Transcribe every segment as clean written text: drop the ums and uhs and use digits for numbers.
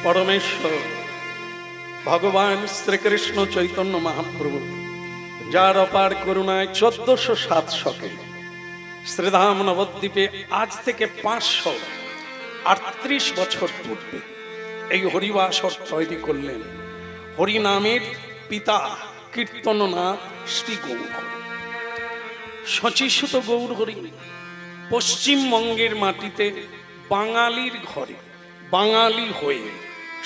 পরমেশ্বর ভগবান শ্রীকৃষ্ণ চৈতন্য মহাপ্রভু যার অপার করুণায় 1407 শকে শ্রীধাম নবদ্বীপে আজ থেকে 538 বছর পূর্বে এই হরিবাসর তৈরি করলেন। হরিনামের পিতা কীর্তননাথ শ্রী গৌর শচীসুত গৌর হরি পশ্চিমবঙ্গের মাটিতে বাঙালির ঘরে বাঙালি হয়ে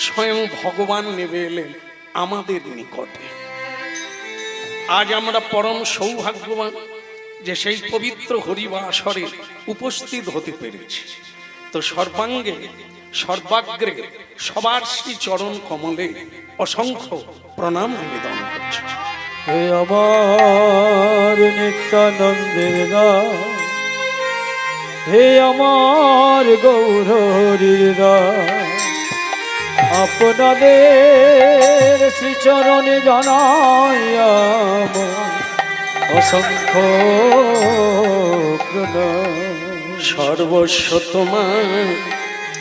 স্বয়ং ভগবান নেমে এলেন আমাদের নিকটে। আজ আমরা পরম সৌভাগ্যবান যে সেই পবিত্র হরিবাসরে উপস্থিত হতে পেরেছি। তো সর্বাঙ্গে সর্বাগ্রে সবার শ্রী চরণ কমলে অসংখ্য প্রণাম নিবেদন করছি। হে আমার নিত্যানন্দের দাস, হে আমার গৌর হরির দাস, আপনাদের শ্রীচরণে জানাই আমার অসংখ্য প্রণাম। সর্বস্ব তোমার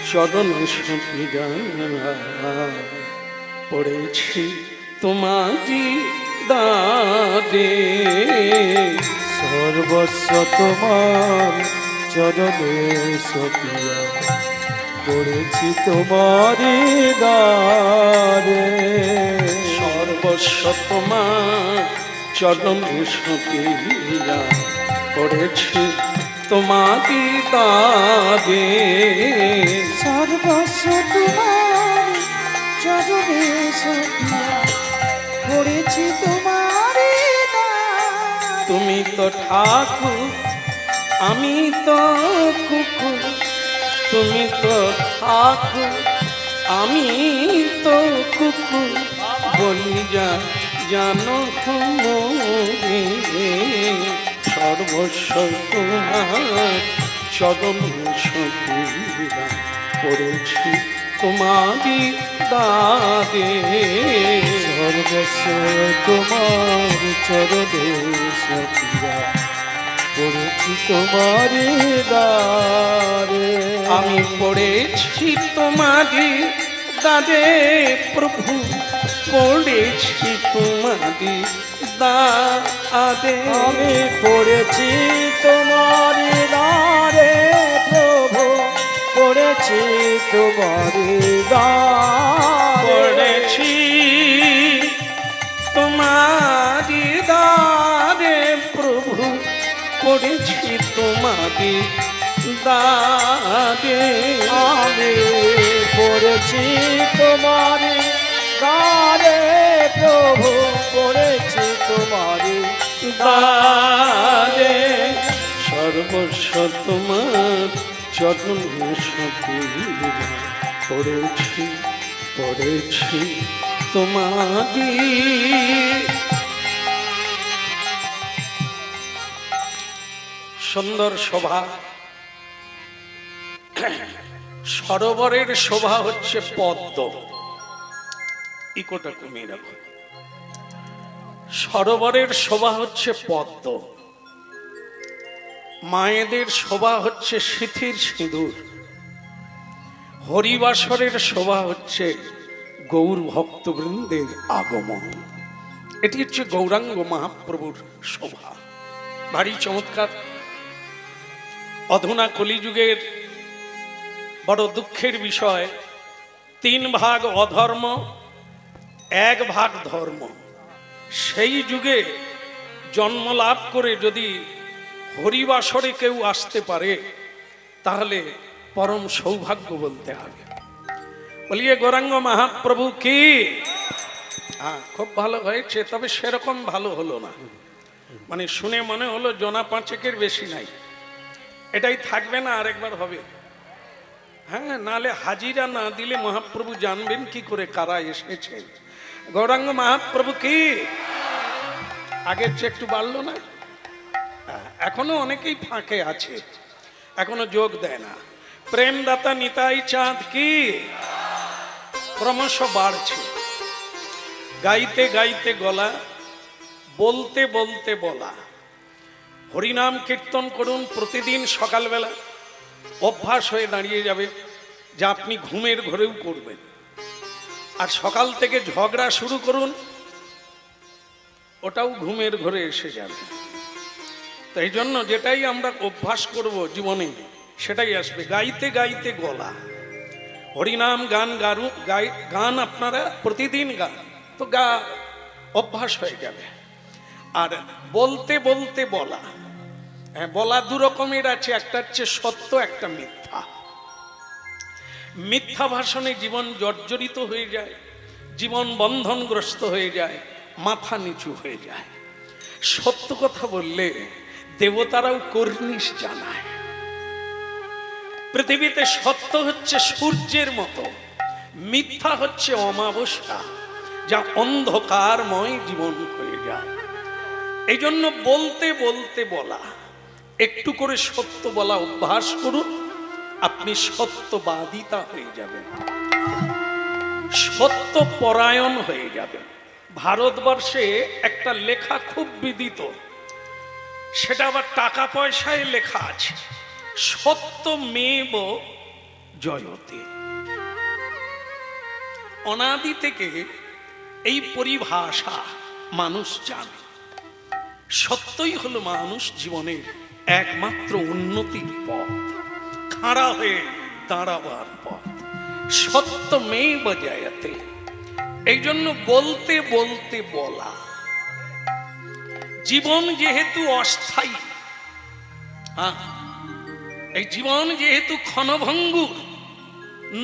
চরণ সপিয়া পড়েছি তোমারি দাদে, সর্বস্ব তোমার চরণে সপিয়া পড়েছি তোমারি দ্বারে। সর্বস্ব তোমার চরণ সপিয়া পড়েছি তোমারি দাদে, সর্বস্ব তোমার চরণে সপিয়া পড়েছি তোমারি দাস। তুমি তো ঠাকুর আমি তো কুকুর, তুমি তো ঠাকুর আমি তো কুকুর, বলি যা জানো মোরে। সর্বস্ব তোমার চরণ সপিয়া পড়েছি তোমারি দাদে, সর্বস্ব তোমার চরণে সপিয়া পড়েছি তোমারি দ্বারে। আমি পড়েছি তোমারি দাদে প্রভু, পড়েছি তোমারি দাদে। আমি পড়েছি তোমারি দ্বারে প্রভু, পড়েছি তোমারি দ্বারে। পড়েছি তোমারি দাদে প্রভু, পড়েছি তোমারি দাদে। আমি পড়েছি তোমারি দ্বারে প্রভু, পড়েছি তোমারি দাদে। সর্বস্ব তোমার চরণ সপিয়া পড়েছি পড়েছি তোমারি। সুন্দর শোভা, সরোবরের শোভা হচ্ছে পদ্ম। ইকোটা কমিয়ে রাখো। সরোবরের শোভা হচ্ছে পদ্ম, মায়েদের শোভা হচ্ছে সিথির সিঁদুর, হরিবাসরের শোভা হচ্ছে গৌর ভক্তবৃন্দের আগমন। এটি হচ্ছে গৌরাঙ্গ মহাপ্রভুর শোভা, ভারী চমৎকার। অধুনা কলিযুগের বড় দুঃখের বিষয়, 3 ভাগ অধর্ম 1 ভাগ ধর্ম। সেই যুগে জন্ম লাভ করে যদি হরিবাসরে কেউ আসতে পারে তাহলে পরম সৌভাগ্য বলতে হবে। বলিয়ে গৌরাঙ্গ মহাপ্রভু কি। খুব ভালো হয়েছে, তবে সেরকম ভালো হলো না। মানে শুনে মনে হলো জনা 5 বেশি নাই। এটাই থাকবে না, আরেকবার হবে। হ্যাঁ, নালে হাজিরা না দিলে মহাপ্রভু জানবেন কি করে কারা এসেছে। গৌরাঙ্গ মহাপ্রভু কি। আগের চেয়ে একটু বাড়লো না? এখনো অনেকেই ফাঁকে আছে, এখনো যোগ দেয় না। প্রেমদাতা নিতাই চাঁদ কি ক্রমশ বাড়ছে। গাইতে গাইতে গলা, বলতে বলতে বলা। হরিনাম কীর্তন করুন প্রতিদিন সকালবেলা, অভ্যাস হয়ে দাঁড়িয়ে যাবে, যা আপনি ঘুমের ঘরেও করবেন। আর সকাল থেকে ঝগড়া শুরু করুন, ওটাও ঘুমের ঘরে এসে যাবে। তাই জন্য যেটাই আমরা অভ্যাস করব জীবনে সেটাই আসবে। গাইতে গাইতে গলা, হরিনাম গান গান আপনারা প্রতিদিন গান, তো অভ্যাস হয়ে যাবে। আর বলতে বলতে বলা, হ্যাঁ, বলা দু রকমের আছে, একটা হচ্ছে সত্য, একটা মিথ্যা। মিথ্যা ভাষণে জীবন জর্জরিত হয়ে যায়, জীবন বন্ধনগ্রস্ত হয়ে যায়, মাথা নিচু হয়ে যায়। সত্য কথা বললে দেবতারাও কর্নিশ জানায়। পৃথিবীতে সত্য হচ্ছে সূর্যের মতো, মিথ্যা হচ্ছে অমাবস্যা, যা অন্ধকারময় জীবন হয়ে যায়। এই জন্য বলতে বলতে বলা, একটু করে সত্য বলা অভ্যাস করুন, আপনি সত্যবাদিতা হয়ে যাবেন, সত্য পরায়ণ হয়ে যাবেন। ভারতবর্ষে একটা লেখা খুব বিদিত, সেটা আবার টাকা পয়সায় লেখা আছে, সত্যমেব জয়তে। অনাদি থেকে এই পরিভাষা মানুষ জানে। সত্যই হলো মানুষ জীবনের একমাত্র উন্নতির পথ, খাড়া হয়ে দাঁড়াবার পথ। সত্যমেব জয়তে। এই জন্য বলতে বলতে বলা। জীবন যেহেতু অস্থায়ী, এই জীবন যেহেতু ক্ষণভঙ্গুর,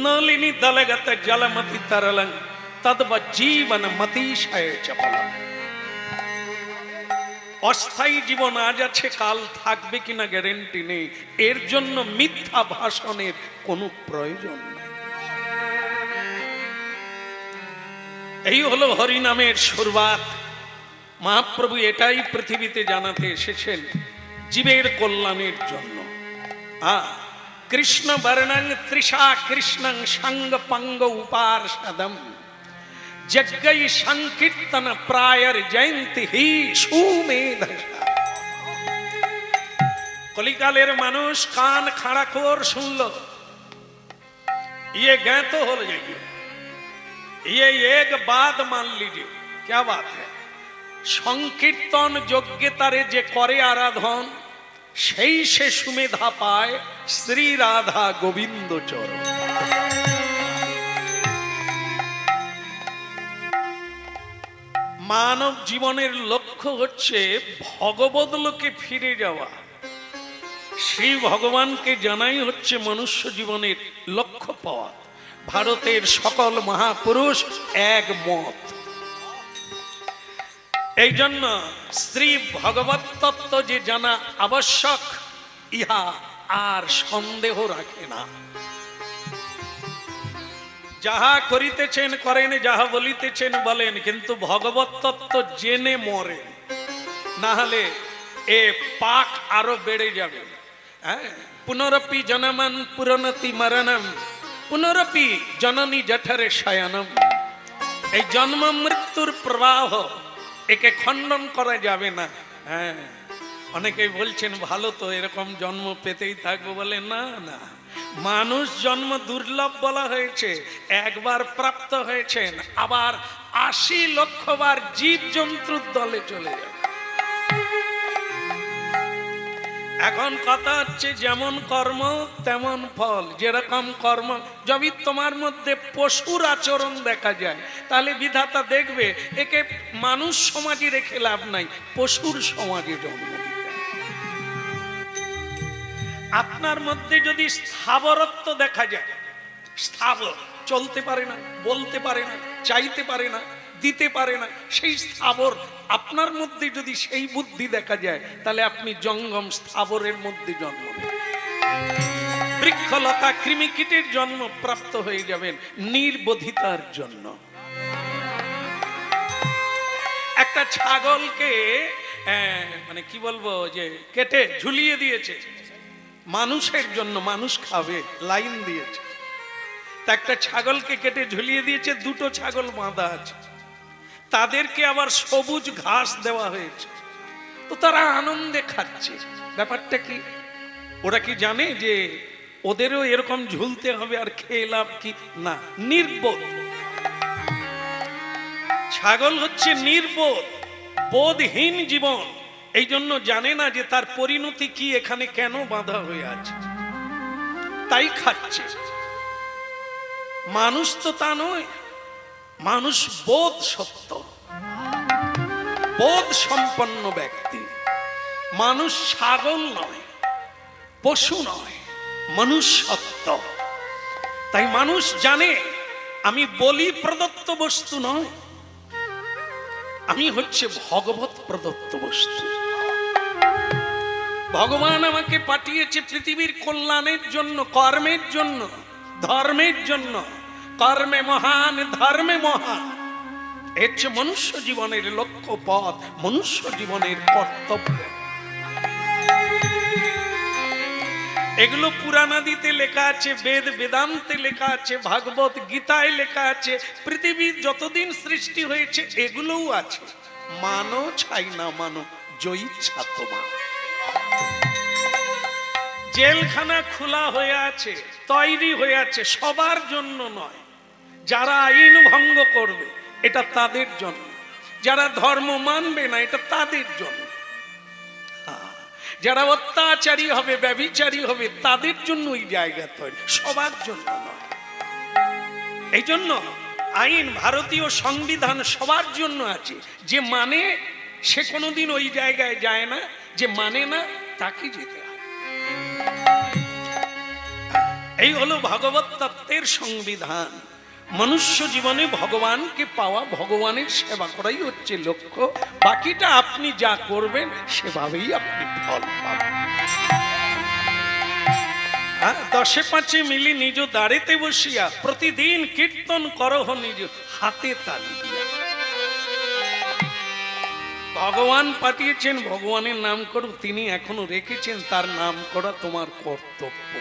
নলিনী দলগত জলমতি তরলং তদ্ব জীবন মতিশয় চপলং। অস্থায়ী জীবন আজ আছে, কাল থাকবে কিনা গ্যারেন্টি নেই। এর জন্য মিথ্যা ভাষণের কোনো প্রয়োজন নেই। এই হলো হরিনামের শুরুয়াত। মহাপ্রভু এটাই পৃথিবীতে জানাতে এসেছেন, জীবের কল্যাণের জন্য। কৃষ্ণ বর্ণং তৃষা কৃষ্ণং সঙ্গ পঙ্গ উপার্ষদম যজ্ঞৈ সংকীর্তন প্রায়র জয়ন্তী হি সুমেধসা। কলিকালের মানুষ কান খাড়া কর শুনল, ये गए तो हो जाएगी, ये एक बात मान लीजिए। क्या बात है? সংকীর্তন যোগ্যতারে যে করে আরাধন, সেই সে সুমেধা পায় শ্রী রাধা গোবিন্দ চরণ। মানব জীবনের লক্ষ্য হচ্ছে ভগবত লোকে ফিরে যাওয়া। শ্রী ভগবানকে জানাই হচ্ছে মনুষ্য জীবনের লক্ষ্য পাওয়া। ভারতের সকল মহাপুরুষ এক মত। এই জন্য শ্রী ভগবত তত্ত্ব যে জানা আবশ্যক, ইহা আর সন্দেহ রাখে না। যাহা করিতেছেন করেন, যাহা বলিতেছেন বলেন, কিন্তু ভগবত তত্ত্ব জেনে মরেন, না হলে এ পাক আরো বেড়ে যাবে। পুনরপি জনমন পুরনতি মরণম পুনরপি জননী জঠরে শয়নম। এই জন্ম মৃত্যুর প্রবাহ, একে খণ্ডন করা যাবে না। হ্যাঁ, অনেকেই বলছেন ভালো তো, এরকম জন্ম পেতেই থাকবো। বলে না না, মানুষ জন্ম দুর্লভ বলা হয়েছে, একবার প্রাপ্ত হয়েছেন, আবার ৮০ লক্ষ বার জীব জন্তুর দলে চলে যাবে। এখন কথা হচ্ছে যেমন কর্ম তেমন ফল। যেরকম কর্ম, যদি তোমার মধ্যে পশুর আচরণ দেখা যায়, তাহলে বিধাতা দেখবে একে মানুষ সমাজে রেখে লাভ নাই, পশুর সমাজে জন্ম দিতে। আপনার মধ্যে যদি স্থাবরত্ব দেখা যায়, স্থাবর, চলতে পারে না, বলতে পারে না, চাইতে পারে না, দিতে পারে না, সেই স্থাবর আপনার মধ্যে যদি সেই বুদ্ধি দেখা যায়, তাহলে আপনি জঙ্গম স্থাবরের মধ্যে জন্ম নেবেন। বৃক্ষলতা কৃমিকীটের জন্ম প্রাপ্ত হয়ে যাবেন নির্বোধিতার জন্য। একটা ছাগলকে মানে কি বলবো, যে কেটে ঝুলিয়ে দিয়েছে মানুষের জন্য, মানুষ খাবে, লাইন দিয়েছে। তা একটা ছাগলকে কেটে ঝুলিয়ে দিয়েছে, দুটো ছাগল বাঁধা আছে, তাদেরকে আবার সবুজ ঘাস দেওয়া হয়েছে, তো তারা আনন্দে খাচ্ছে। ব্যাপারটা কি? ওরা কি জানে যে ওদেরও এরকম ঝুলতে হবে আর খেয়ে লাভ কি? না, নির্বোধ। ছাগল হচ্ছে নির্বোধ, বোধহীন জীবন। এই জন্য জানে না যে তার পরিণতি কি, এখানে কেন বাঁধা হয়ে আছে, তাই খাচ্ছে। মানুষ তো তা নয়, মানুষ বোধ সত্য, বোধ সম্পন্ন ব্যক্তি। মানুষ ছাগল নয়, পশু নয়, মানুষ সত্য। তাই মানুষ জানে আমি বলি প্রদত্ত বস্তু নয়, আমি হচ্ছে ভগবত প্রদত্ত বস্তু। ভগবান আমাকে পাঠিয়েছে পৃথিবীর কল্যাণের জন্য, কর্মের জন্য, ধর্মের জন্য। কর্মে মহান, ধর্মে মহান, এর হচ্ছে মনুষ্য জীবনের লক্ষ্য পথ, মনুষ্য জীবনের কর্তব্য। এগুলো পুরাণাদিতে লেখা আছে, বেদ বেদান্তে লেখা আছে, ভাগবত গীতায় লেখা আছে, পৃথিবীর যতদিন সৃষ্টি হয়েছে এগুলোও আছে। মানো ছাই না মানো, জয়ী ইচ্ছা তোমার। জেলখানা খোলা হয়ে আছে, তৈরি হয়ে আছে, সবার জন্য নয়। যারা আইন ভঙ্গ করবে এটা তাদের জন্য, যারা ধর্ম মানবে না এটা তাদের জন্য, যারা অত্যাচারী হবে, ব্যভিচারী হবে, তাদের জন্য ওই জায়গা তৈরি, সবার জন্য নয়। এই জন্য আইন, ভারতীয় সংবিধান সবার জন্য আছে। যে মানে সে কোনোদিন ওই জায়গায় যায় না, যে মানে না তাকে যেতে হয়। এই হলো ভগবত তত্ত্বের সংবিধান। মনুষ্য জীবনে ভগবানকে পাওয়া, ভগবানের সেবা করাই হচ্ছে লক্ষ্য। বাকিটা আপনি যা করবেন সেভাবেই আপনি ফল পাবেন। দশে পাঁচে মিলি নিজ দাঁড়েতে বসিয়া প্রতিদিন কীর্তন করহ নিজ হাতে তালি দিয়া। ভগবান পাঠিয়েছেন, ভগবানের নাম করো, তিনি এখনো রেখেছেন, তার নাম করা তোমার কর্তব্য।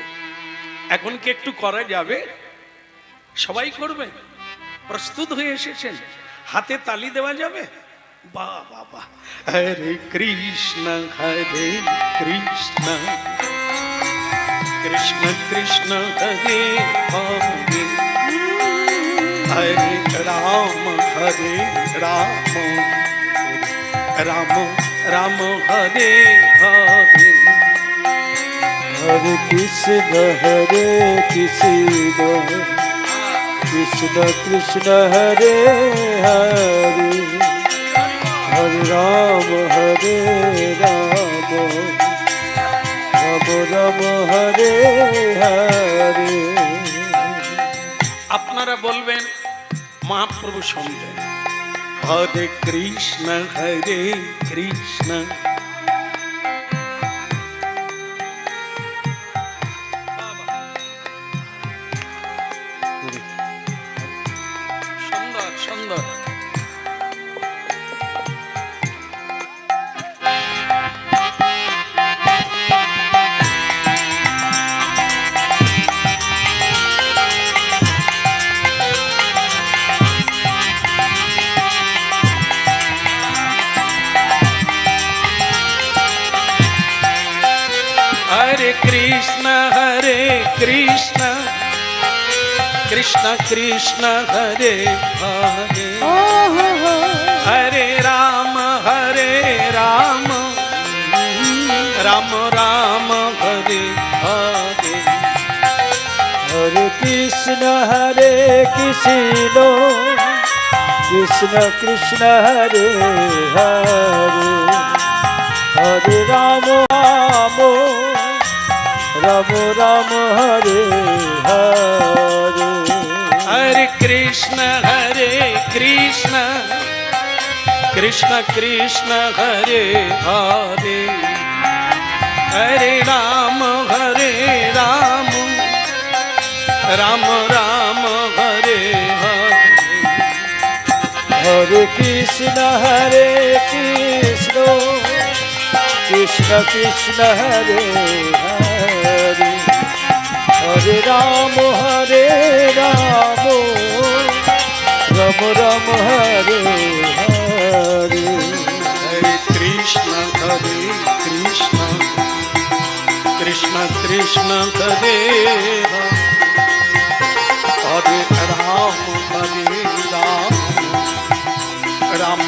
এখন কি একটু করা যাবে? সবাই করবে? প্রস্তুত হয়ে এসেছেন? হাতে তালি দেওয়া যাবে? বাহ বাহ বাহ। হরে কৃষ্ণ হরে কৃষ্ণ, কৃষ্ণ কৃষ্ণ হরে হরে, হরে রাম হরে রাম, রাম রাম হরে হরে। হরে কৃষ্ণ হরে কৃষ্ণ, কৃষ্ণ কৃষ্ণ হরে হরে, হরে রাম রাম, রাম রাম হরে হরে। আপনারা বলবেন, মহাপ্রভু শুনবেন। হরে কৃষ্ণ হরে কৃষ্ণ, সুন্দর সুন্দর। हरे कृष्ण कृष्ण कृष्ण हरे हरे, हरे राम राम राम हरे हरे। हरे कृष्ण कृष्ण, कृष्ण कृष्ण हरे हरे, हरे राम राम राम हरे हरे। हरे कृष्ण कृष्ण कृष्ण हरे हरे, हरे राम राम राम हरे हरे। हरे कृष्ण कृष्ण, कृष्ण कृष्ण हरे हरे, हरे राम राम राम हरे हरे। हरे कृष्ण कृष्ण कृष्ण हरे हरे, हरे राम রাম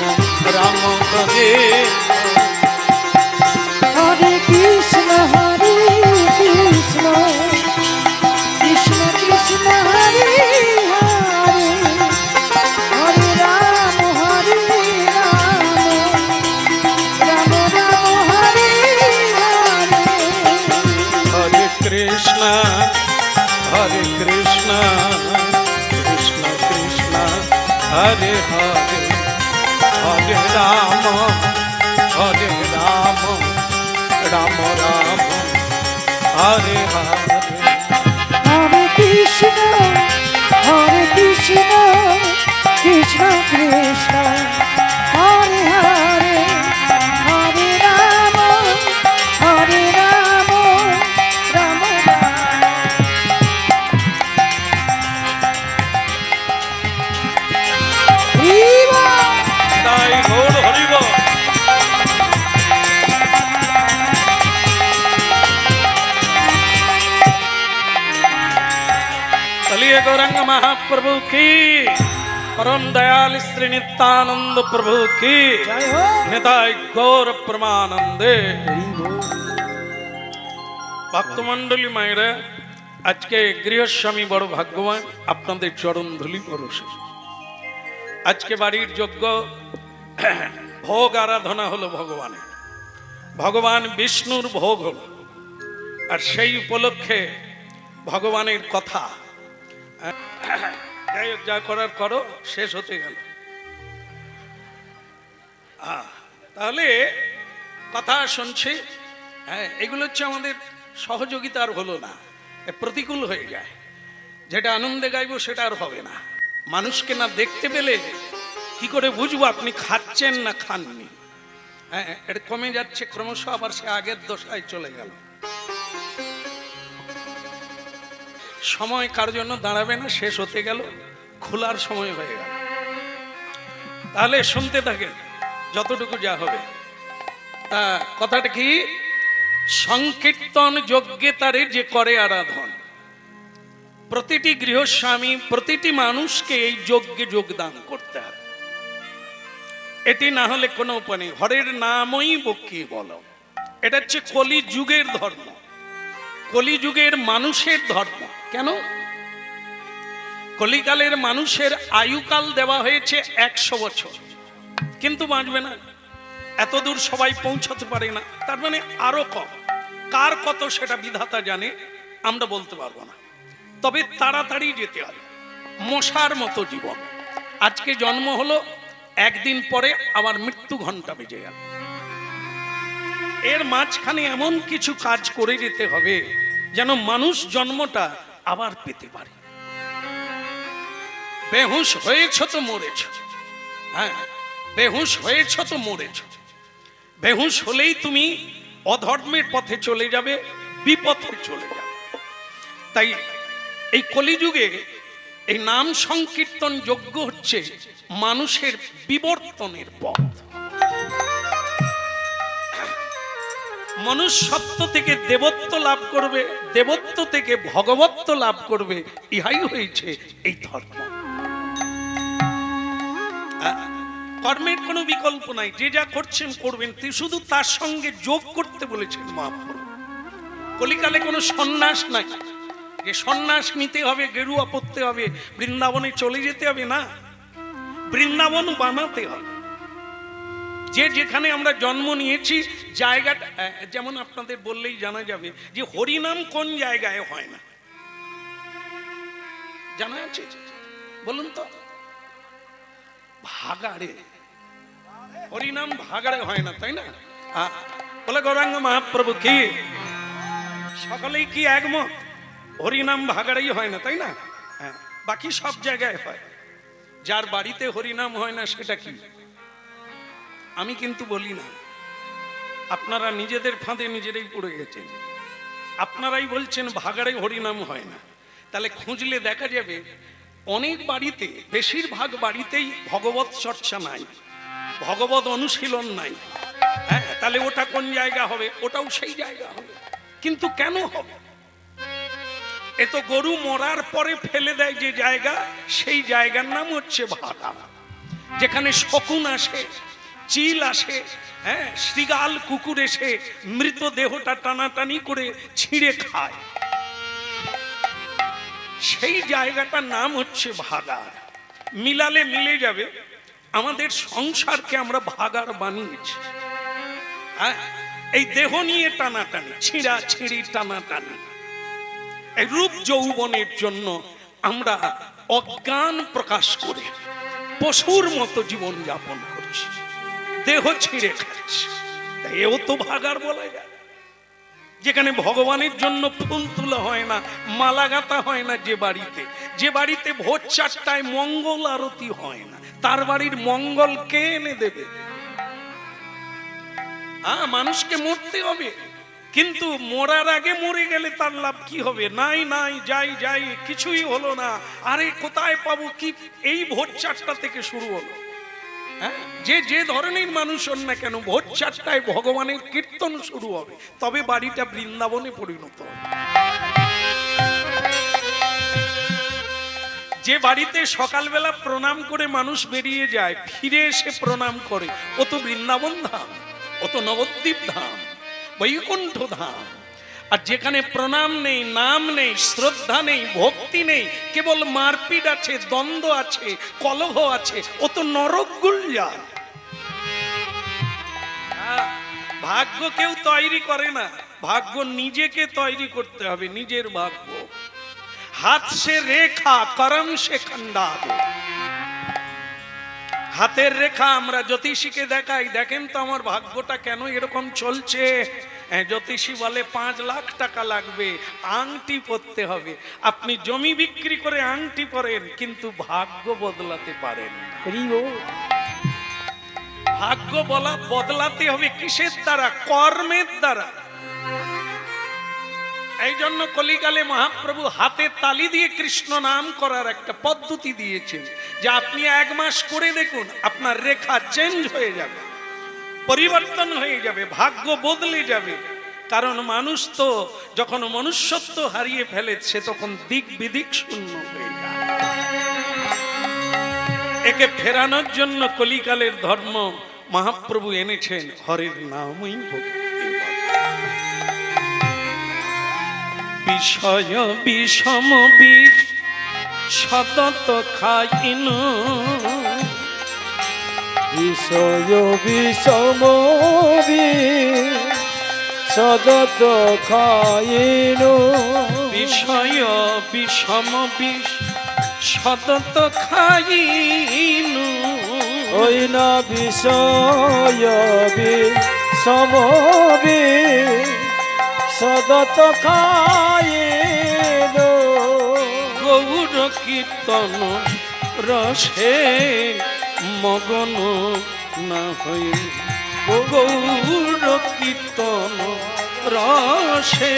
রাম হরে হরে কৃষ্ণ কৃষ্ণ কৃষ্ণ হরে হরে হরে রাম রাম রাম হরে হরে হরে কৃষ্ণ কৃষ্ণ কৃষ্ণ হরে হরে হরে রাম রাম রাম হরে হরে হরে কৃষ্ণ কৃষ্ণ কৃষ্ণ হরে হরে হরে রাম রাম রাম তাই গৌর হরিব चलिए गौरंग महाप्रभु की परम दयाल श्री नित्यानंद प्रभु की জয় হো निताय गौर प्रमानंदे ভক্তমণ্ডলী মায়েরা আজকে গৃহস্বামী বড় ভাগ্যবান আপনাদের চরণ ধুলি পরশে আজকে বাড়ির যজ্ঞ ভোগ আরাধনা হলো ভগবানের ভগবান বিষ্ণুর ভোগ হলো আর সেই উপলক্ষে ভগবানের কথা যাই হোক, যা করার করো, শেষ হতে গেল। তাহলে কথা শুনছি, হ্যাঁ, এগুলো হচ্ছে আমাদের সহযোগিতা আর হলো না, প্রতিকূল হয়ে যায়। যেটা আনন্দে গাইবো সেটা আর হবে না। মানুষকে না দেখতে পেলে কি করে বুঝবো আপনি খাচ্ছেন না খাননি? হ্যাঁ, এটা কমে যাচ্ছে ক্রমশ, আবার সে আগের দশায় চলে গেল। সময় কার জন্য দাঁড়াবে না, শেষ হতে গেল, খোলার সময় হয়ে গেল। তাহলে শুনতে থাকেন যতটুকু যা হবে। তা কথাটা কি? সংকীর্তন যজ্ঞে তারে যে করে আরাধন। প্রতিটি গৃহস্বামী, প্রতিটি মানুষকে এই যজ্ঞে যোগদান করতে হবে। এটি না হলে কোনো উপায় নেই। হরের নামই বকিয়ে বলো, এটা হচ্ছে কলি যুগের ধর্ম, কলিযুগের মানুষের ধর্ম। কেন? কলিকালের মানুষের আয়ুকাল দেওয়া হয়েছে 100 বছর, কিন্তু বাঁচবে না, এত দূর সবাই পৌঁছতে পারে না। তার মানে আরো কম। কার কত সেটা বিধাতা জানে, আমরা বলতে পারবো না। তবে তাড়াতাড়ি যেতে হবে, মশার মতো জীবন। আজকে জন্ম হলো, একদিন পরে আবার মৃত্যু ঘন্টা বেজে গেল। এর মাঝখানে এমন কিছু কাজ করে যেতে হবে যেন মানুষ জন্মটা আবার পেতে পারে। বেহুশ হয়েছ তো মরেছ, হ্যাঁ, বেহুশ হয়েছ তো মরেছ। বেহুশ হলেই তুমি অধর্মের পথে চলে যাবে, বিপথে চলে যাবে। তাই এই কলিযুগে এই নাম সংকীর্তন যজ্ঞ হচ্ছে মানুষের বিবর্তনের পথ। মনুষ্যত্ব থেকে দেবত্ব লাভ করবে, দেবত্ব থেকে ভগবত্ব লাভ করবে। ইহাই হয়েছে এই ধর্ম। কর্মের কোনো বিকল্প নাই, যে যা করছেন করবেন, শুধু তার সঙ্গে যোগ করতে বলেছেন মহাপ্রভু। কলিকালে কোনো সন্ন্যাস নাই যে সন্ন্যাস নিতে হবে, গেরুয়া পরতে হবে, বৃন্দাবনে চলে যেতে হবে, না, বৃন্দাবন বানাতে হবে। যে যেখানে আমরা জন্ম নিয়েছি জায়গাটা, যেমন আপনাদের বললেই জানা যাবে যে হরিনাম কোন জায়গায় হয় না, জানা আছে? বলুন তো। ভাগাড়ে হরিনাম, ভাগাড়ে হয় না, তাই না? বলে গৌরাঙ্গ মহাপ্রভু কি সকলেই কি একমত? হরিনাম ভাগাড়েই হয় না, তাই না? হ্যাঁ, বাকি সব জায়গায় হয়। যার বাড়িতে হরিনাম হয় না সেটা কি? আমি কিন্তু বলি না, আপনারা নিজেদের ফাঁদে নিজেরাই পড়ে গেছেন। আপনারাই বলছেন ভাগাড়ে হরিনাম হয় না। তাহলে খুঁজলে দেখা যাবে অনেক বাড়িতে, বেশিরভাগ বাড়িতেই ভগবত চর্চা নাই, ভগবত অনুশীলন নাই। হ্যাঁ, তাহলে ওটা কোন জায়গা হবে? ওটাও সেই জায়গা হবে। কিন্তু কেন হবে? এ তো গরু মরার পরে ফেলে দেয় যে জায়গা, সেই জায়গার নাম হচ্ছে ভাগা। যেখানে শকুন আসে, চিল আসে, হ্যাঁ, শৃগাল কুকুর এসে মৃতদেহটা টানাটানি করে ছিঁড়ে খায়, সেই জায়গাটার নাম হচ্ছে ভাগাড়। মিলালে মিলে যাবে, আমাদের সংসারকে আমরা ভাগাড় বানিয়েছি। হ্যাঁ, এই দেহ নিয়ে টানাটানি, ছিঁড়া ছিঁড়ি টানাটানি, এই রূপ যৌবনের জন্য আমরা অজ্ঞান প্রকাশ করে পশুর মতো জীবন যাপন করছি, দেহ ছিঁড়ে খাচ্ছি। এও তো ভাগাড় বলা যায়। যেখানে ভগবানের জন্য ফুল তোলা হয় না, মালা গাঁথা হয় না, যে বাড়িতে ভোর 4টায় মঙ্গল আরতি হয় না, তার বাড়ির মঙ্গল কে এনে দেবে? মানুষকে মরতে হবে, কিন্তু মরার আগে মরে গেলে তার লাভ কি হবে? নাই নাই যাই যাই, কিছুই হলো না, আরে কোথায় পাবো কি? এই ভোর 4টা থেকে শুরু হলো। হ্যাঁ, যে ধরনের মানুষ হন না কেন, ভোর 4টায় ভগবানের কীর্তন শুরু হবে, তবে বাড়িটা বৃন্দাবনে পরিণত হবে। যে বাড়িতে সকালবেলা প্রণাম করে মানুষ বেরিয়ে যায়, ফিরে এসে প্রণাম করে, ও তো বৃন্দাবন ধাম, ও তো নবদ্বীপ ধাম, বৈকুণ্ঠ ধাম। আর যেখানে প্রণাম নেই, নাম নেই, শ্রদ্ধা নেই, ভক্তি নেই, কেবল মারপিট আছে, দ্বন্দ্ব আছে, কলহ আছে, ও তো নরক গুলজার। ভাগ্য কেউ তৈরি করে না, ভাগ্য নিজেকে তৈরি করতে হবে, নিজের ভাগ্য। হাত সে রেখা, করম সে খন্ডা। হাতের রেখা আমরা জ্যোতিষীকে দেখাই, দেখেন তো আমার ভাগ্যটা কেন এরকম চলছে। জ্যোতিষী বলে 5 লাখ টাকা লাগবে, আংটি পরতে হবে। আপনি জমি বিক্রি করে আংটি পরেন, কিন্তু ভাগ্য বদলাতে পারেন না। ভাগ্য বদলাতে হবে কিসের দ্বারা? কর্মের দ্বারা। এই জন্য কলিকালে মহাপ্রভু হাতে তালি দিয়ে কৃষ্ণ নাম করার একটা পদ্ধতি দিয়েছেন, যে আপনি 1 মাস করে দেখুন, আপনার রেখা চেঞ্জ হয়ে যাবে, পরিবর্তন হয়ে যাবে, ভাগ্য বদলে যাবে। কারণ মানুষ তো যখন মনুষ্যত্ব হারিয়ে ফেলেছে, তখন দিক বিদিক শূন্য হয়ে যায়। একে ফেরানোর জন্য কলিকালের ধর্ম মহাপ্রভু এনেছেন হরির নামই ভক্তি। বিষয় বিষম বিষ সতত খাইনু, বিষয় বিষম বিষ সতত খাইনু, বিষয় বিষম বিষ সতত খাইনু, ওই না বিষয় বিষম বিষ সতত খাইনু, গৌর কীর্তন রসে মগন না হই, গৌর কীর্তন রসে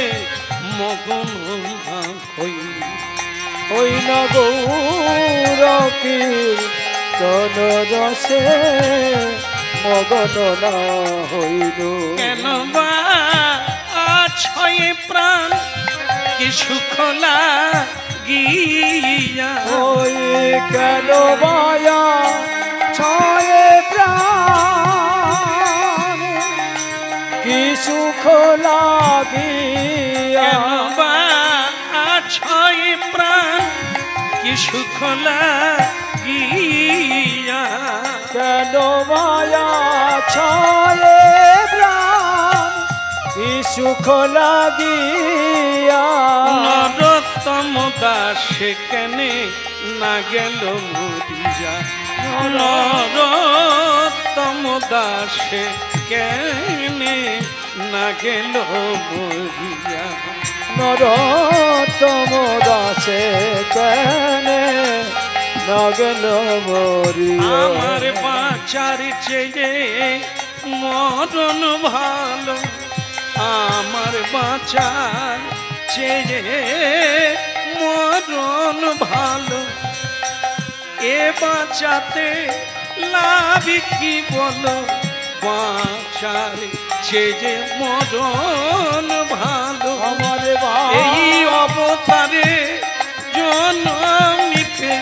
মগন না হই, ওই না গৌর কীর্তন রসে মগন না হইল। কেন বা ছয়ে প্রাণ কি সুখ লাগিয়া, ওই কেন মায়া ছয়ে প্রাণ কি সুখ লাগিয়া, কেন বা ছয়ে প্রাণ কি সুখ লাগিয়া, কেন মায়া ছয়ে প্রাণ কি সুখ লাগিয়া, নরোত্তম দাসে কেনে না গেল মরিয়া, নরোত্তম দাসে কেনে না গেল মরিয়া, নরোত্তম দাসে কেনে না গেল মরিয়া, আমার বাঁচার চেয়ে মরণ ভালো, আমার বাঁচার চেয়ে মরণ ভালো, এ বাঁচাতে লাভ কি বলো, বাঁচার চেয়ে মরণ ভালো, আমার এই অবতারে জন্মিতে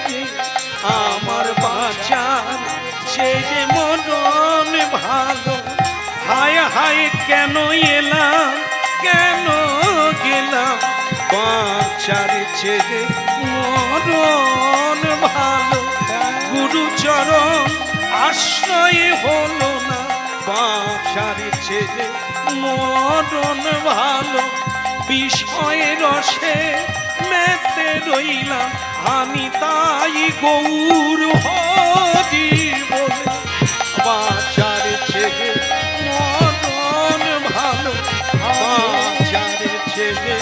আমার বাঁচার কেন এলাম কেন গেলাম বাঁচার ছেড়ে মরণ ভালো গুরুচরণ আশ্রয় হলো না বাঁচার ছেড়ে মরণ ভালো বিষয় রসে মেতে রইলাম আমি তাই গৌর হরি বলে বাঁচার ছেড়ে মরণ ভালো বাঁচার ছেড়ে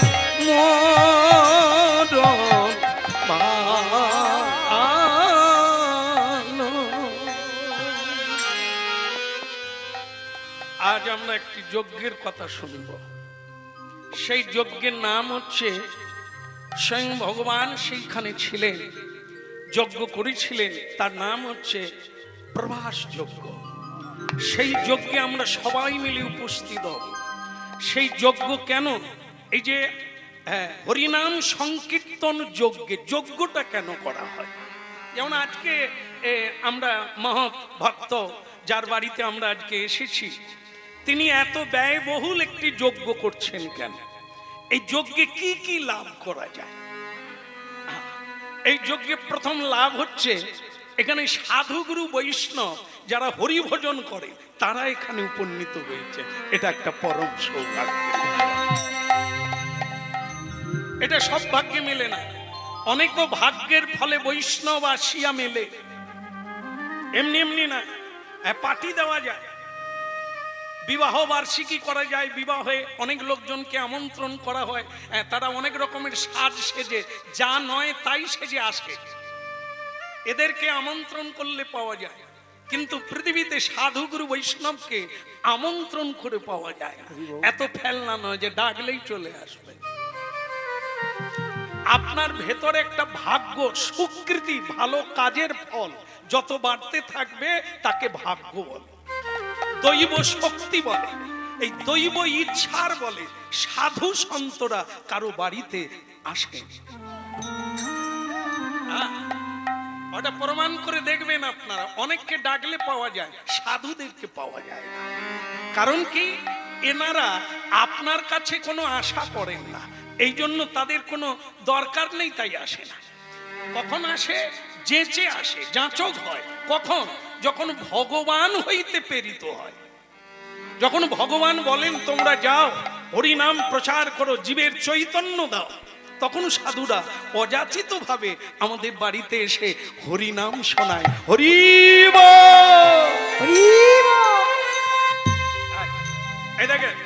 মরণ ভালো। আজ আমরা একটি যজ্ঞের কথা শুনব। সেই যজ্ঞের নাম হচ্ছে, স্বয়ং ভগবান সেইখানে ছিলেন, যজ্ঞ করেছিলেন, তার নাম হচ্ছে প্রভাস যজ্ঞ। সেই যজ্ঞে আমরা সবাই মিলে উপস্থিত হব। সেই যজ্ঞ কেন, এই যে হরিনাম সংকীর্তন যজ্ঞে, যজ্ঞটা কেন করা হয়? যেমন আজকে আমরা মহৎ ভক্ত যার বাড়িতে আমরা আজকে এসেছি, তিনি এত ব্যয়বহুল একটি যজ্ঞ করছেন কেন? এই যজ্ঞে কি কি লাভ করা যায়? এই যজ্ঞে প্রথম লাভ হচ্ছে, এখানে সাধুগুরু বৈষ্ণব যারা হরিভজন করে তারা এখানে উপনীত হয়েছে। এটা একটা পরম সৌভাগ্য। এটা সব ভাগ্যে মেলে না, অনেকও ভাগ্যের ফলে বৈষ্ণব আসিয়া মেলে। এমনি এমনি না, পার্টি দেওয়া যায়, বিবাহ বার্ষিকী করা যায়, বিবাহে অনেক লোকজনকে আমন্ত্রণ করা হয়, তারা অনেক রকমের সাজ সেজে, যা নয় তাই সেজে আসে, এদেরকে আমন্ত্রণ করলে পাওয়া যায়। কিন্তু পৃথিবীতে সাধুগুরু বৈষ্ণবকে আমন্ত্রণ করে পাওয়া যায় না। এত ফেলনা নয় যে ডাকলেই চলে আসবে। আপনার ভেতরে একটা ভাগ্য, সুকৃতি, ভালো কাজের ফল যত বাড়তে থাকবে তাকে ভাগ্য বলে, দৈব শক্তি বলে, এই দৈব ইচ্ছার বলে। সাধু সন্তরা কারো বাড়িতে আসে, ওটা প্রমাণ করে দেখবেন আপনারা। অনেককে ডাকলে পাওয়া যায়, সাধুদেরকে পাওয়া যায় না। কারণ কি? এনারা আপনার কাছে কোনো আশা করেন না, এই জন্য তাদের কোনো দরকার নেই, তাই আসে না। কখন আসে? যেচে আসে, যাচক হয়। কখন? যখন ভগবান হইতে প্রেরিত হয়। যখন ভগবান বলেন তোমরা যাও হরিনাম প্রচার করো, জীবের চৈতন্য দাও, তখন সাধুরা অযাচিত ভাবে আমাদের বাড়িতে এসে হরিনাম শোনায়। হরি বল। এই দেখেন,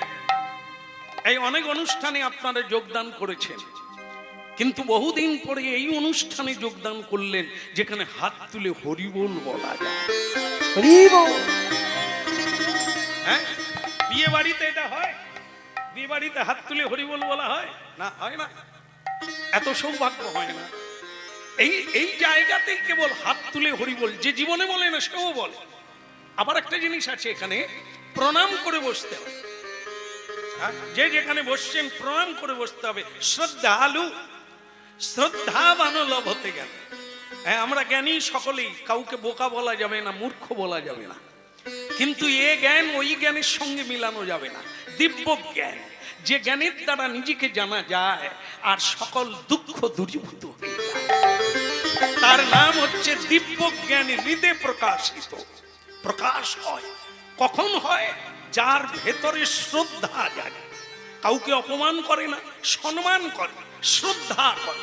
এই অনেক অনুষ্ঠানে আপনারা যোগদান করেছেন, কিন্তু বহুদিন পরে এই অনুষ্ঠানে যোগদান করলেন যেখানে হাত তুলে হরিবোল বলা যায়। হ্যাঁ, বিয়ে বাড়িতে এটা হয়? বিয়ে বাড়িতে হাত তুলে হরিবোল বলা হয় না? হয় না, এত সৌভাগ্য হয় না। এই জায়গাতেই কেবল হাত তুলে হরিবোল, যে জীবনে বলে না সেও বলে। আবার একটা জিনিস আছে, এখানে প্রণাম করে বসতে হবে। যে যেখানে বসছেন প্রণাম করে বসতে হবে। শ্রদ্ধালু, শ্রদ্ধাবান লাভ হতে গেলে, হ্যাঁ আমরা জ্ঞানী সকলেই, কাউকে বোকা বলা যাবে না, মূর্খ বলা যাবে না, কিন্তু এ জ্ঞান ওই জ্ঞানের সঙ্গে মিলানো যাবে না। দিব্য জ্ঞান, যে জ্ঞানের দ্বারা নিজেকে জানা যায় আর সকল দুঃখ দূরীভূত হয়ে যায়, তার নাম হচ্ছে দিব্য জ্ঞান। হৃদয়ে প্রকাশিত, প্রকাশ হয়। কখন হয়? যার ভেতরে শ্রদ্ধা জাগে, কাউকে অপমান করে না, সম্মান করে, শ্রদ্ধা করে।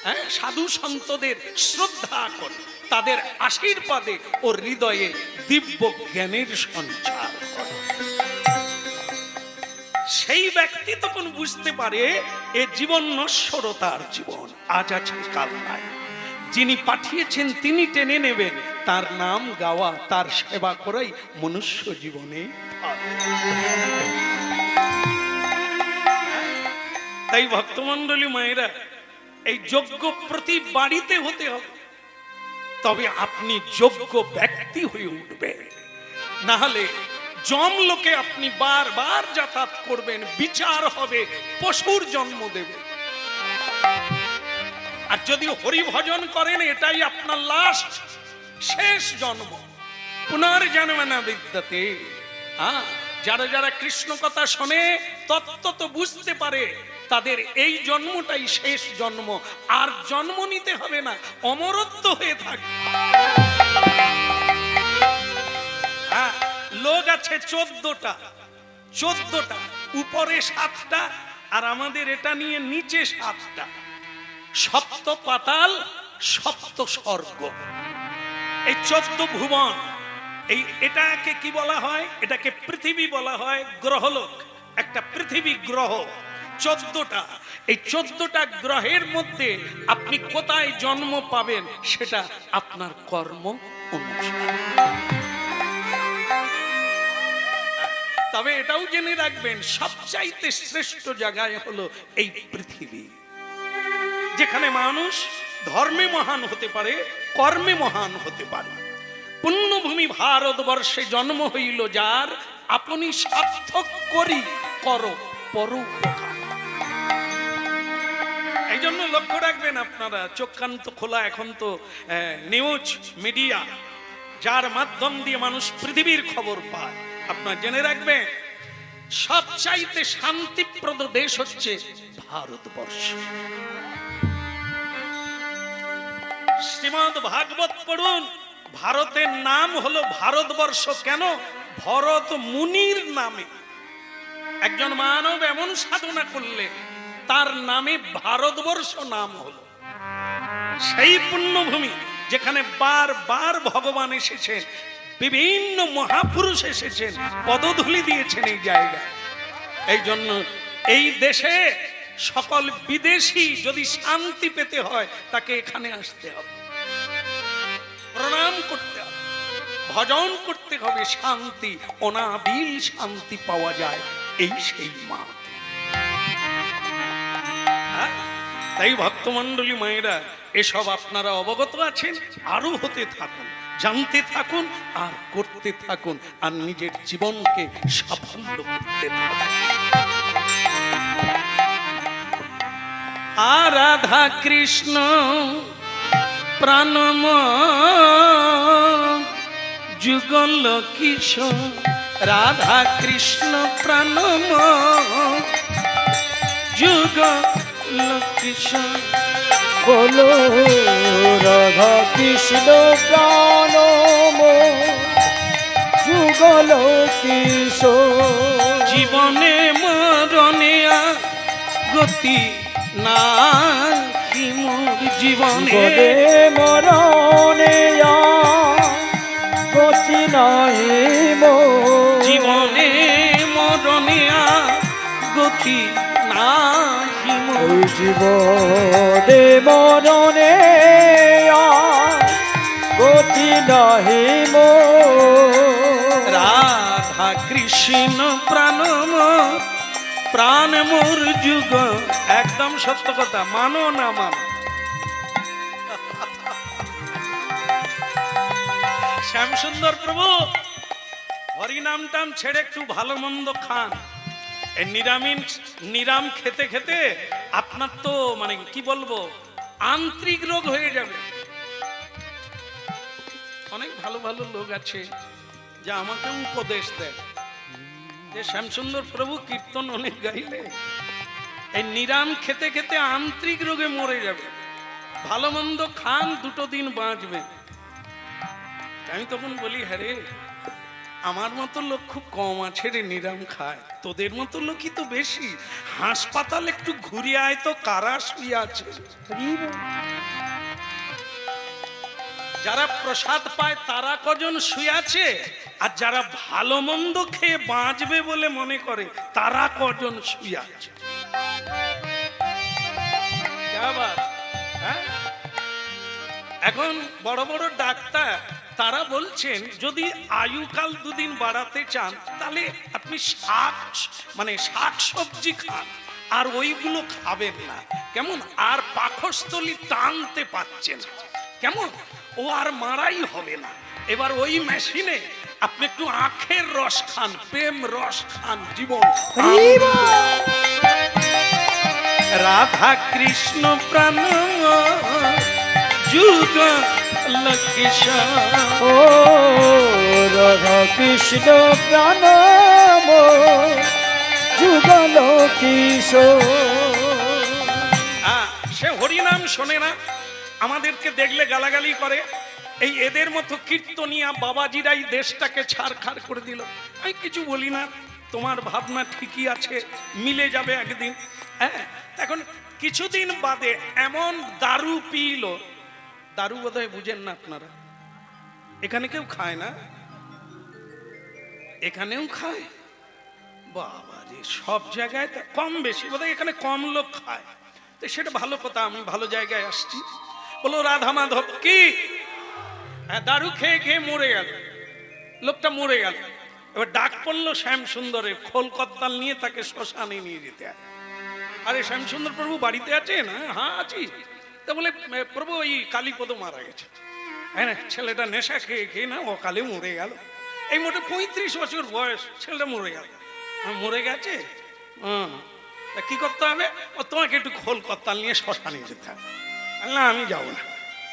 হ্যাঁ, সাধু সন্তদের শ্রদ্ধা করে, তাদের আশীর্বাদে ও হৃদয়ে দিব্য জ্ঞানের সঞ্চার করে। সেই ব্যক্তি তখন বুঝতে পারে এ জীবন নশ্বরতার জীবন, আজ আছে কাল নাই। যিনি পাঠিয়েছেন তিনি টেনে নেবেন, তার নাম গাওয়া, তার সেবা করাই মনুষ্য জীবনে। তাই ভক্তমণ্ডলী মায়েরা, এই যজ্ঞ প্রতি বাড়িতে হতে হবে, তবে আপনি যোগ্য ব্যক্তি হয়ে উঠবে। না হলে জমলোকে আপনি বারবার যাতায়াত করবেন, বিচার হবে, পশুর জন্ম দেবে। আর যদি হরিভজন করেন, এটাই আপনার লাস্ট, শেষ জন্ম। পুনর্জন্ম না বিদ্যতে। যারা যারা কৃষ্ণ কথা শোনে তত্ত্ব তো বুঝতে পারে, তাদের এই জন্মটাই শেষ জন্ম, আর জন্ম নিতে হবে না, অমরত্ব হয়ে থাকে। হ্যাঁ, লোক আছে 14টা, উপরে 7টা, আর আমাদের এটা নিয়ে নিচে 7টা। সপ্ত পাতাল, সপ্ত স্বর্গ, এই 14 ভুবন। এটাকে কি বলা হয়? এটাকে পৃথিবী বলা হয়, গ্রহলোক, একটা পৃথিবী গ্রহ। 14টা, এই 14টা গ্রহের মধ্যে আপনি কোথায় জন্ম পাবেন সেটা আপনার কর্ম অনুসারে। তবে এটাও জেনে রাখবেন, সবচাইতে শ্রেষ্ঠ জায়গায় হলো এই পৃথিবী, যেখানে মানুষ ধর্মে মহান হতে পারে, কর্মে মহান হতে পারে। পুণ্যভূমি ভারতবর্ষে জন্ম হইল যার, আপনি সার্থক করি করো পরোপকার। এই জন্য লক্ষ্য রাখবেন আপনারা, চোখ কান তো খোলা, এখন তো নিউজ মিডিয়া, যার মাধ্যম দিয়ে মানুষ পৃথিবীর খবর পায়। আপনারা জেনে রাখবেন, সবচাইতে শান্তিপ্রদ দেশ হচ্ছে ভারতবর্ষ। শ্রীমদ্ ভাগবত পড়ুন, ভারতের নাম হলো ভারতবর্ষ কেন? ভরত মুনির নামে। একজন মানব এমন সাধনা করলে তার নামে ভারতবর্ষ নাম হলো। সেই পুণ্যভূমি যেখানে বারবার ভগবান এসেছেন, বিভিন্ন মহাপুরুষ এসেছেন, পদধূলি দিয়েছেন এই জায়গায়। এই জন্য এই দেশে সকল বিদেশি যদি শান্তি পেতে হয়, তাকে এখানে আসতে হবে, প্রণাম করতে হবে, ভজন করতে হবে। শান্তি, অনাবিল শান্তি পাওয়া যায় এই সেই মা। তাই ভক্তমণ্ডলী মায়েরা, এসব আপনারা অবগত আছেন, আরো হতে থাকুন, জানতে থাকুন, আর করতে থাকুন, আর নিজের জীবনকে সাফল্য করতে থাকুন। আর রাধা কৃষ্ণ প্রাণম যুগল কিশোর, রাধা কৃষ্ণ প্রাণম যুগল কিশোর। বলো রাধা কৃষ্ণ প্রাণম যুগল কিশোর। জীবনে মরণে গতি নাহি মোর, জীবনে মরণে গতি নাহি মোর, জীবনে মরণে গতি নাহি মোর। জীবনে মরণে গতি নাহি মোর। রাধা কৃষ্ণ প্রাণম, প্রাণ মোর যুগ। একদম সত্য কথা, মানো না মানো। শ্যামসুন্দর প্রভু হরিনাম টাম ছেড়ে একটু ভালো মন্দ খান। নিরাম খেতে খেতে আপনার তো মানে কি বলবো, আন্তরিক রোগ হয়ে যাবে। অনেক ভালো ভালো লোক আছে যা আমাকে উপদেশ দেয় যে শ্যামসুন্দর প্রভু কীর্তন অনেক গাইলে এই নিরাম খেতে খেতে আন্তরিক রোগে মরে যাবে, ভালো মন্দ খান, 2 দিন বাঁচবে। আমি তখন বলি, হ্যাঁ রে, আমার মতো লোক খুব কম আছে রে নিরাম খায়, তোদের মতো লোকই তো বেশি। হাসপাতাল একটু ঘুরে আয় তো, কারা শুয়ে আছে। যারা প্রসাদ পায় তারা কজন শুয়ে আছে, আর যারা ভালো মন্দ খেয়ে বাঁচবে বলে মনে করে তারা কজন শুয়ে আছে। এখন বড় বড় ডাক্তার তারা বলছেন, যদি আয়ুকাল 2 দিন বাড়াতে চান তাহলে আপনি শাক সবজি খান, আর ওইগুলো খাবেন না। কেমন? আর পাকস্থলী টানতে পাচ্ছেন, কেমন? ও আর মারাই হবে না। এবার ওই মেশিনে আপনি একটু আখের রস খান, প্রেম রস খান, জীবন। রাধা কৃষ্ণ প্রাণ যুগ কিশোর, ও রাধা কৃষ্ণ প্রাণম যুগল কিশোর। সে হরিনাম শোনে না, আমাদেরকে দেখলে গালাগালি করে। এই এদের মতো কীর্তনিয়া বাবাজিরাই দেশটাকে ছাড়খাড় করে দিল। আমি কিছু বলি না, তোমার ভাবনা ঠিকই আছে, মিলে যাবে একদিন। হ্যাঁ, এখন কিছুদিন বাদে এমন দারু পিল, দারু বোধহয় বুঝেন না আপনারা, এখানে কেউ খায় না, এখানেও খায়। বাবা রে, সব জায়গায় তো কম বেশি, বোধহয় এখানে কম লোক খায়, তো সেটা ভালো কথা, আমি ভালো জায়গায় আসছি। বলো রাধা মাধব কি, দারু খেয়ে খেয়ে মরে গেল, লোকটা মরে গেল। এবার ডাক পড়লো শ্যাম সুন্দরের, খোল কদ্দাল নিয়ে তাকে শ্মশানে নিয়ে যেতে হয়। আরে শ্যাম সুন্দর প্রভু বাড়িতে আছেন? হ্যাঁ আছি। তা বলে প্রভু ওই কালীপদ মারা গেছে। হ্যাঁ, ছেলেটা নেশা খেয়ে খেয়ে না অকালে মরে গেল। এই মোটে 35 বছর বয়স, ছেলেটা মরে গেল। মরে গেছে, কি করতে হবে? ও তোমাকে একটু খোল কর্তাল নিয়ে শ্মশানে যেতে হবে। না আমি যাবো না।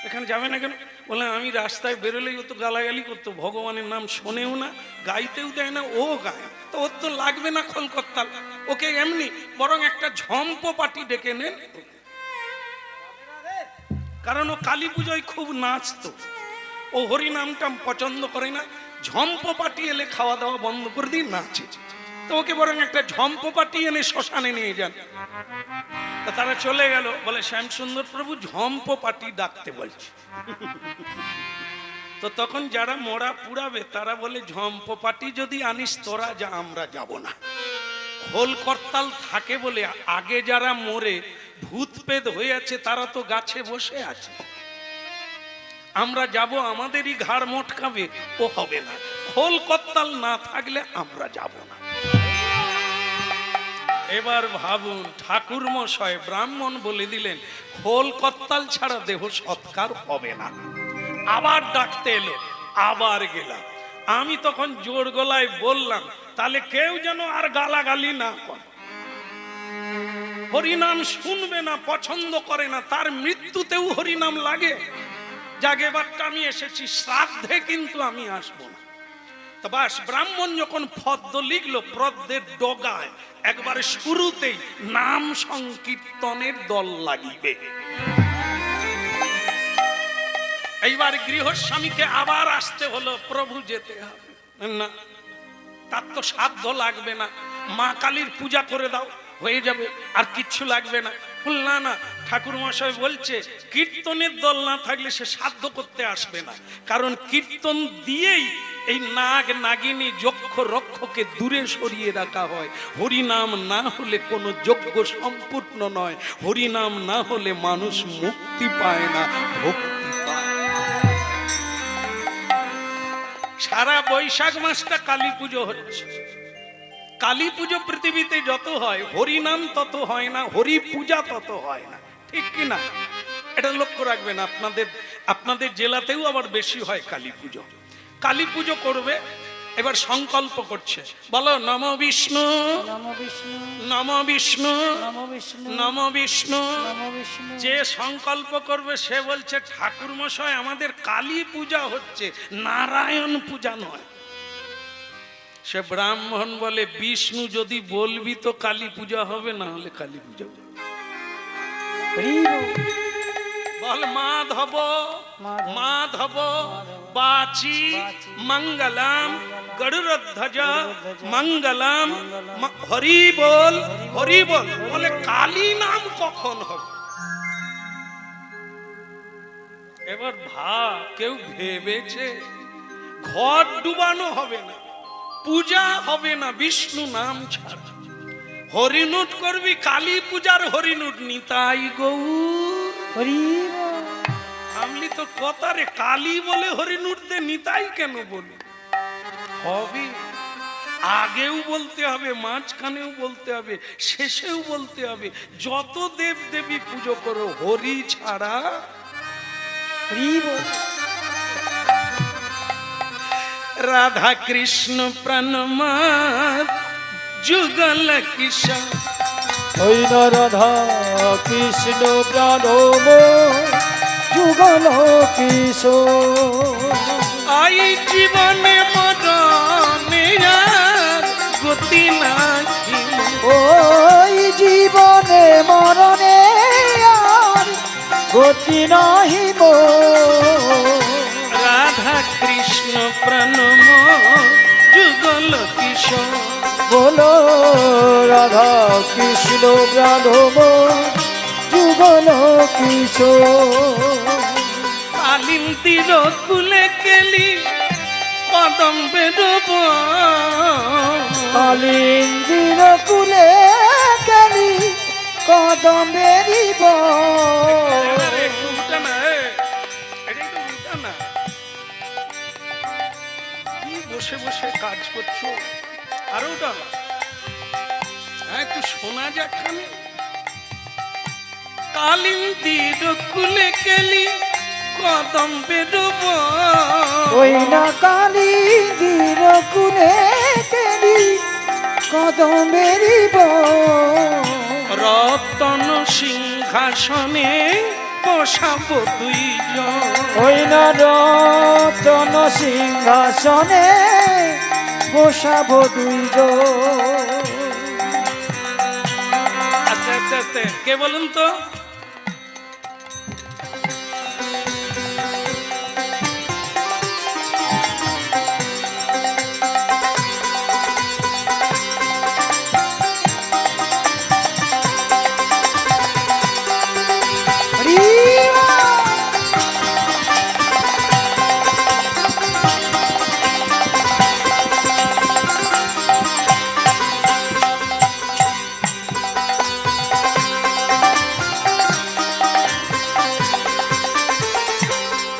এখানে যাবে না কেন? বললাম আমি রাস্তায় বেরোলেই ও তো গালাগালি করতো, ভগবানের নাম শোনেও না, গাইতেও দেয় না, ও গায়, তো ওর তো লাগবে না খোল কর্তাল। ওকে এমনি বরং একটা ঝম্প পাটি ডেকে নেন, কারণ ও কালী পুজোয় খুব নাচতো, ও হরি নামটা পছন্দ করে না। ঝম্প পাটি এলে খাওয়া দাওয়া বন্ধ করে দিয়ে নাচে, তো ওকে বরং একটা ঝম্প পাটি এনে শ্মশানে নিয়ে যান। তারা চলে গেল, বলে শ্যাম সুন্দর প্রভু ঝম্প পাটি ডাকতে বলছে। তো তখন যারা মোড়া পুড়াবে তারা বলে ঝম্প পাটি যদি আনিস তোরা যা, আমরা যাব না। খোল করতাল থাকে বলে আগে যারা মরে ভূত পেদ হয়ে আছে তারা তো গাছে বসে আছে, আমরা যাব, আমাদেরই ঘাড় মোটকাবে, ও হবে না। খোল করতাল না থাকলে আমরা যাব না। এবার ভাবুন, ঠাকুর মশাই ব্রাহ্মণ বলে দিলেন খোল করতাল ছাড়া দেহ সৎকার হবে না। আবার ডাকতে এলো, আবার গেলাম। আমি তখন জোর গলায় বললাম তাহলে কেউ যেন আর গালাগালি না করে, হরিনাম শুনবে না, পছন্দ করে না, তার মৃত্যুতেও হরিনাম লাগে। জাগেবারটা আমি এসেছি, শ্রাদ্ধে কিন্তু আমি আসবো না। তো বাস, ব্রাহ্মণ যখন পদ্ম লিখলো, পদ্মের ডগায় একবারে শুরুতেই নাম সংকীর্তনের দল লাগিবে। এইবার গৃহস্বামীকে আবার আসতে হলো, প্রভু যেতে হবে না, তার তো সাধ্য লাগবে না, মা কালীর পূজা করে দাও হয়ে যাবে, আর কিচ্ছু লাগবে না। না না, ঠাকুর মশাই বলছে কীর্তনের দল না থাকলে সে সাধ্য করতে আসবে না, কারণ কীর্তন দিয়েই এই নাগ নাগিনী যক্ষ রক্ষকে দূরে সরিয়ে রাখা হয়। হরিনাম না হলে কোনো যজ্ঞ সম্পূর্ণ নয়, হরিনাম না হলে মানুষ মুক্তি পায় না, ভক্তি পায়। সারা বৈশাখ মাসটা কালী পুজো হচ্ছে। কালী পুজো পৃথিবীতে যত হয়, হরিনাম তত হয় না, হরি পূজা তত হয় না, ঠিক কিনা? এটা লক্ষ্য রাখবেন। আপনাদের জেলাতেও আবার বেশি হয় কালী পুজো। কালী পুজো করবে, এবার সংকল্প করছে, বলো নম বিষ্ণু নমো বিষ্ণু নম বিষ্ণু নমো বিষ্ণু নম বিষ্ণু। নমো বিষ্ণু। যে সংকল্প করবে সে বলছে ঠাকুর মশাই আমাদের কালী পূজা হচ্ছে, নারায়ণ পূজা নয়। সে ব্রাহ্মণ বলে বিষ্ণু যদি বলবি তো কালী পূজা হবে, না হলে কালী পূজা হবে। বল মাধব মাধব বাচি মঙ্গলম গরুড়ধ্বজ মঙ্গলম, হরি বল হরি বল। বলে কালী নাম কখন হবে? এবার ভাব, কেউ ভেবেছে ঘর ডুবানো হবে না, পূজা হবে না বিষ্ণু নাম ছাড়া, হরিনুট করবি, কালী পূজার হরিনুট নিতাই গৌর হরি আমলি তো কথা রে, কালী বলে হরিনুট দে, নিতাই কেন বলি? হবে, আগেও বলতে হবে, মাঝখানেও বলতে হবে, শেষেও বলতে হবে। যত দেব দেবী পুজো করো, হরি ছাড়া হরি বল। রাধা কৃষ্ণ প্রণমাত যুগল কিশোর, ওই রাধা কৃষ্ণ প্রাণম যুগল কিশোর। আই জীবনে মরণে আর গতি নাহি, ও চরণে আর গতি নাহিব রাধা কৃষ্ণ প্রণম যুগল কিশোর বলো রাধা কৃষ্ণ প্রাণব যুগল কিশোর কালিন্দির কুলে কেলি কদম্বে ডুব কালিন্দির কুলে কালি কদমেরিব একটু উঠা না এটা একটু উঠা না কি বসে বসে কাজ করছো আরো উঠা না হ্যাঁ একটু শোনা যাক খানে কালিন্দির কুলে কেলি কদম্বে ডুব ওই না কালিন্দির কুলে কালি কদমেরিব রতন সিংহাসনে বসাব দুইজন ওই না রতন সিংহাসনে বসাব দুইজন আচ্ছা আচ্ছা আচ্ছা কে বলুন তো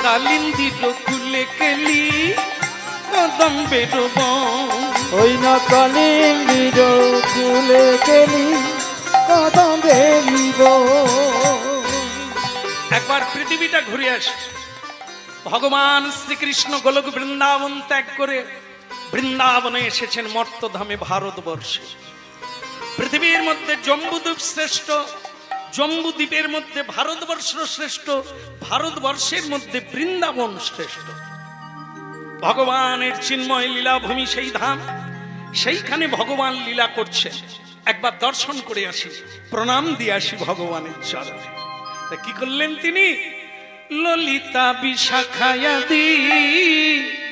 কালিন্দির কুলে কেলি কদম্বে ডুব ওই না কালিন্দির কুলে কেলি কদমেরিব একবার পৃথিবীটা ঘুরে আসে ভগবান শ্রীকৃষ্ণ গোলক বৃন্দাবন ত্যাগ করে বৃন্দাবনে এসেছেন মর্তধামে ভারতবর্ষে পৃথিবীর মধ্যে জম্বুদ্বীপ শ্রেষ্ঠ জম্বুদ্বীপের মধ্যে ভারতবর্ষ শ্রেষ্ঠ ভারতবর্ষের মধ্যে বৃন্দাবন শ্রেষ্ঠ ভগবানের চিন্ময় লীলাভূমি সেই ধাম সেইখানে ভগবান লীলা করছে একবার দর্শন করে আসি প্রণাম দিয়ে আসি ভগবানের চরণে তা কি করলেন তিনি ললিতা বিশাখায়াদি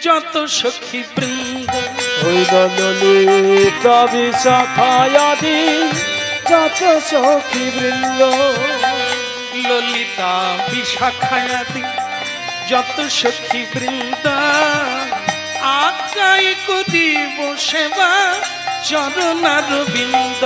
যত সখী বৃন্দ ওই না ললিতা বিশাখায়াদি যত সখী বৃন্দ ললিতা বিশাখায়াদি যত সখী বৃন্দ আকাই করিব সেবা চরণার বিন্দ